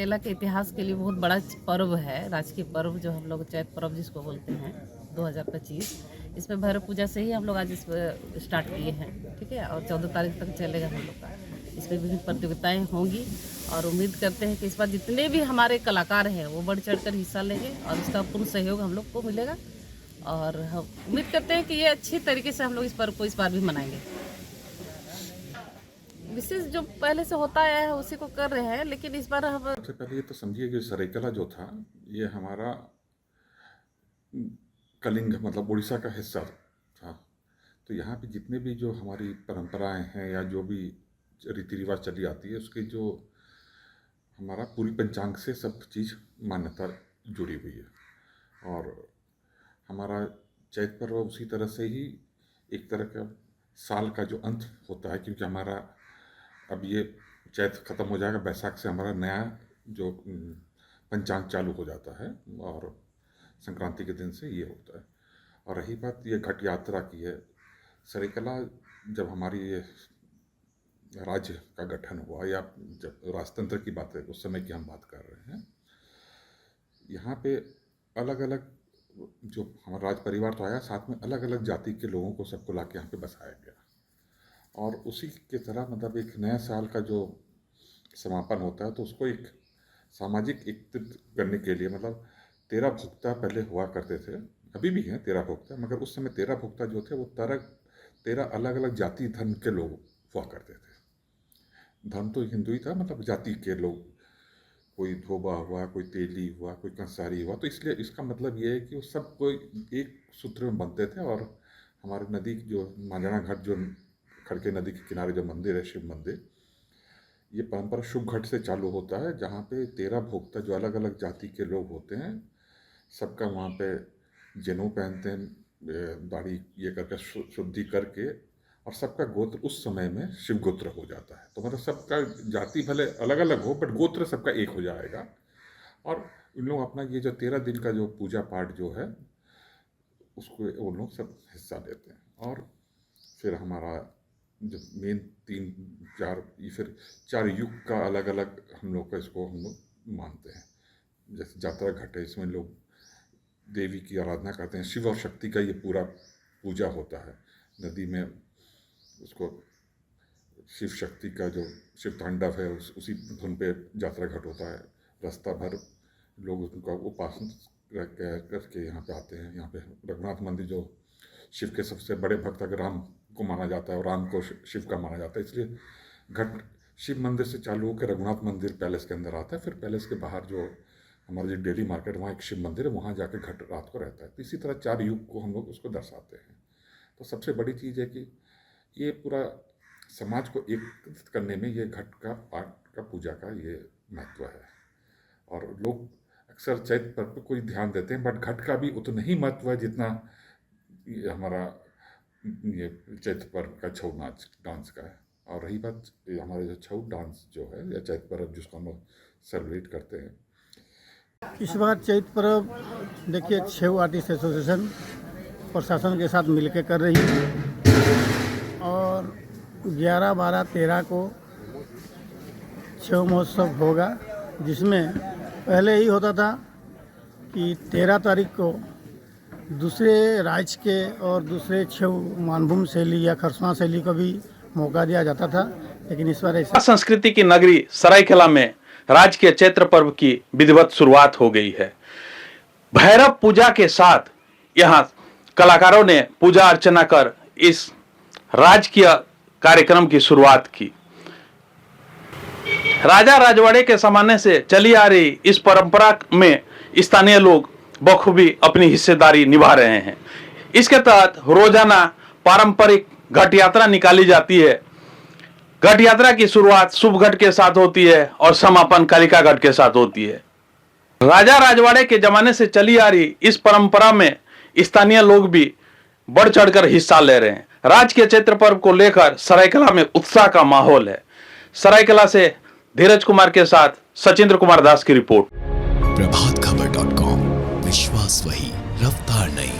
सरायकेला के इतिहास के लिए बहुत बड़ा पर्व है, राजकीय पर्व जो हम लोग चैत पर्व जिसको बोलते हैं 2025। इसमें भैरव पूजा से ही हम लोग आज इस स्टार्ट किए हैं, ठीक है, और 14 तारीख तक चलेगा हम लोग का। इसमें विभिन्न प्रतियोगिताएं होंगी और उम्मीद करते हैं कि इस बार जितने भी हमारे कलाकार हैं वो बढ़ चढ़कर हिस्सा लेंगे और इसका पूर्ण सहयोग हम लोग को मिलेगा। और हम उम्मीद करते हैं कि ये अच्छी तरीके से हम लोग इस पर्व को इस बार भी मनाएंगे। विशेष जो पहले से होता आया है उसी को कर रहे हैं, लेकिन इस बार हम सबसे पहले ये तो समझिए कि सरायकेला जो था ये हमारा कलिंग मतलब उड़ीसा का हिस्सा था। तो यहाँ पे जितने भी जो हमारी परंपराएं हैं या जो भी रीति रिवाज चली आती है उसकी जो हमारा पूरी पंचांग से सब चीज़ मान्यता जुड़ी हुई है। और हमारा चैत पर्व उसी तरह से ही एक तरह का साल का जो अंत होता है, क्योंकि हमारा अब ये चैत ख़त्म हो जाएगा, बैसाख से हमारा नया जो पंचांग चालू हो जाता है और संक्रांति के दिन से ये होता है। और रही बात ये घट यात्रा की है, सरायकेला जब हमारी ये राज्य का गठन हुआ या जब राजतंत्र की बात है उस समय की हम बात कर रहे हैं, यहाँ पे अलग अलग जो हमारा राज परिवार तो आया, साथ में अलग अलग जाति के लोगों को सबको ला के यहाँ पे बसाया गया। और उसी के तरह मतलब एक नया साल का जो समापन होता है तो उसको एक सामाजिक एकत्रित करने के लिए मतलब 13 भुक्ता पहले हुआ करते थे, अभी भी हैं 13 भुक्ता, मगर उस समय 13 भुक्ता जो थे वो 13 अलग अलग जाति धर्म के लोग हुआ करते थे। धर्म तो हिंदू ही था, मतलब जाति के लोग, कोई धोबा हुआ, कोई तेली हुआ, कोई कंसारी हुआ। तो इसलिए इसका मतलब ये है कि वो सब कोई एक सूत्र में बनते थे। और हमारे नदी जो मांझाना घाट जो खड़के नदी के किनारे जो मंदिर है शिव मंदिर, ये परंपरा शुभ घाट से चालू होता है, जहाँ पे 13 भोक्ता जो अलग अलग जाति के लोग होते हैं सबका वहाँ पे जनेऊ पहनते हैं, दाढ़ी ये करके शुद्धि करके, और सबका गोत्र उस समय में शिव गोत्र हो जाता है। तो मतलब सबका जाति भले अलग अलग हो बट गोत्र सबका एक हो जाएगा। और उन लोग अपना ये जो 13 दिन का जो पूजा पाठ जो है उसको वो लोग सब हिस्सा लेते हैं। और फिर हमारा जो मेन 3-4 ये फिर 4 युग का अलग अलग हम लोग का इसको हम लोग मानते हैं। जैसे यात्रा घाट है, इसमें लोग देवी की आराधना करते हैं, शिव और शक्ति का ये पूरा पूजा होता है। नदी में उसको शिव शक्ति का जो शिव तांडव है उसी धुन पे यात्रा घाट होता है। रास्ता भर लोग उनका उपासना करके यहाँ पे आते हैं। यहाँ पे रघुनाथ मंदिर जो शिव के सबसे बड़े भक्त अगर राम को माना जाता है और राम को शिव का माना जाता है, इसलिए घट शिव मंदिर से चालू होकर रघुनाथ मंदिर पैलेस के अंदर आता है। फिर पैलेस के बाहर जो हमारा जो डेली मार्केट वहाँ एक शिव मंदिर है, वहाँ जाके घट रात को रहता है। तो इसी तरह 4 युग को हम लोग उसको दर्शाते हैं। तो सबसे बड़ी चीज़ है कि ये पूरा समाज को एकत्रित करने में ये घट का पाठ का पूजा का ये महत्व है। और लोग अक्सर चैत पर्व पर कोई ध्यान देते हैं, बट घट का भी उतना ही महत्व है जितना ये हमारा ये चैत पर्व का छऊ नाच डांस का है। और रही बात हमारे जो छऊ डांस जो है या चैत पर्व जिसको हम लोग सेलिब्रेट करते हैं, इस बार चैत पर्व देखिए छऊ आर्टिस्ट एसोसिएशन प्रशासन के साथ मिलकर कर रही है। और 11, 12, 13 को छऊ महोत्सव होगा, जिसमें पहले ही होता था कि 13 तारीख को दूसरे राज्य के और दूसरे छऊ मानभूम शैली या खरसवां शैली को भी मौका दिया जाता था, लेकिन इस बार ऐसा संस्कृति की नगरी सरायकेला में राजकीय चैत्र पर्व की विधिवत शुरुआत हो गई है। भैरव पूजा के साथ यहाँ कलाकारों ने पूजा अर्चना कर इस राजकीय कार्यक्रम की शुरुआत की। राजा राजवाड़े के जमाने से चली आ रही इस परंपरा में स्थानीय लोग बखूबी अपनी हिस्सेदारी निभा रहे हैं। इसके तहत रोजाना पारंपरिक घट यात्रा निकाली जाती है। घट यात्रा की शुरुआत शुभ घट के साथ होती है और समापन कालिका घट के साथ होती है। राजा राजवाड़े के जमाने से चली आ रही इस परंपरा में स्थानीय लोग भी बढ़ चढ़कर हिस्सा ले रहे हैं। राजकीय चैत्र पर्व को लेकर सरायकेला में उत्साह का माहौल है। सरायकेला से धीरज कुमार के साथ सचिंद्र कुमार दास की रिपोर्ट। प्रभातखबर.com, विश्वास वही, रफ्तार नहीं।